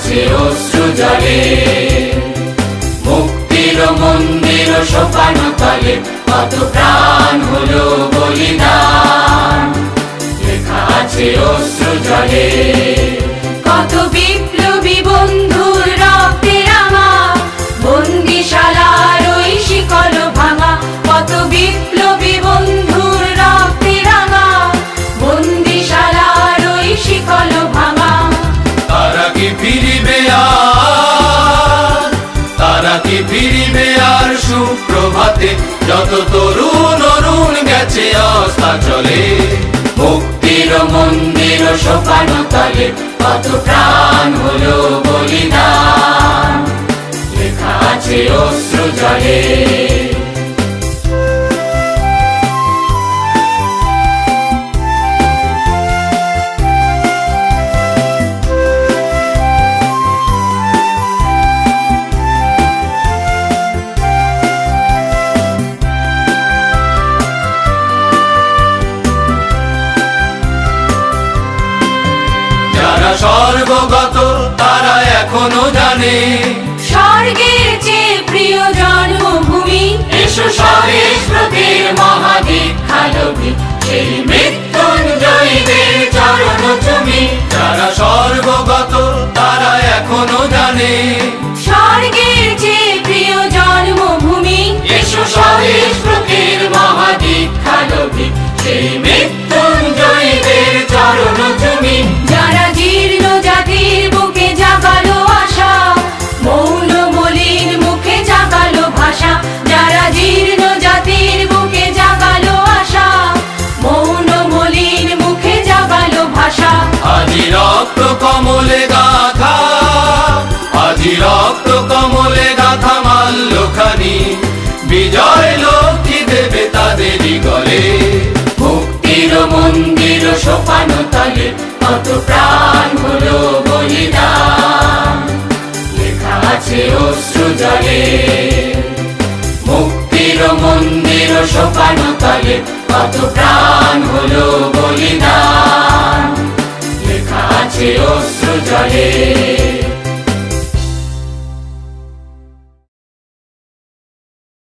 আছে অশ্রু জলে। মুক্তির মন্দির সোপান তলে কত প্রাণ হলো বলিদান, লেখা আছে অশ্রু জলে। কত বিপ্লবী বন্ধুর রক্তে রাঙা, বন্দিশালার ওই শিকল ভাঙা। কত বিপ্লবী বন্ধুর রক্তে রাঙা, বন্দিশালার ওই শিকল ভাঙা। তারা কি ফিরিবে আর, তারা কি ফিরিবে আর সুপ্রভাতে, যত তরুণ অরুণ গেছে অস্তাচলে। মুক্তির মন্দির সোপান তলে কত প্রাণ হলো বলিদান, লেখা আছে অশ্রু জলে। স্বর্গগত তারা এখনো জানে, স্বর্গের চেয়ে প্রিয় জন্মভূমি। এসো স্বদেশ ব্রতের মহাদীক্ষা লোভী, সেই মৃত্যুঞ্জয়ীদের চরণ চুমি। যারা স্বর্গগত তারা এখনো জানে, স্বর্গের চেয়ে প্রিয় জন্মভূমি। এসো স্বদেশ ব্রতের মহাদীক্ষা লোভী, সেই মৃত্যুঞ্জয়ীদের চরণ চুমি। যারা জীর্ণ জাতির বুকে জাগালো আশা, মৌন মলিন মুখে জাগালো ভাষা। যারা জীর্ণ জাতির বুকে জাগালো আশা, মৌন মলিন মুখে জাগালো ভাষা। আজি রক্ত কমলে গাথা, আজি রক্ত কমলে গাথা মাল্যখানি, বিজয় লক্ষ্মী দেবে তাদেরই গলে। মুক্তির মন্দির সোপান তলে কত প্রাণ হলো বলিদান, লেখা আছে অশ্রু জলে। মুক্তির মন্দির সোপান তলে কত প্রাণ হলো বলিদান, লেখা আছে অশ্রু জলে।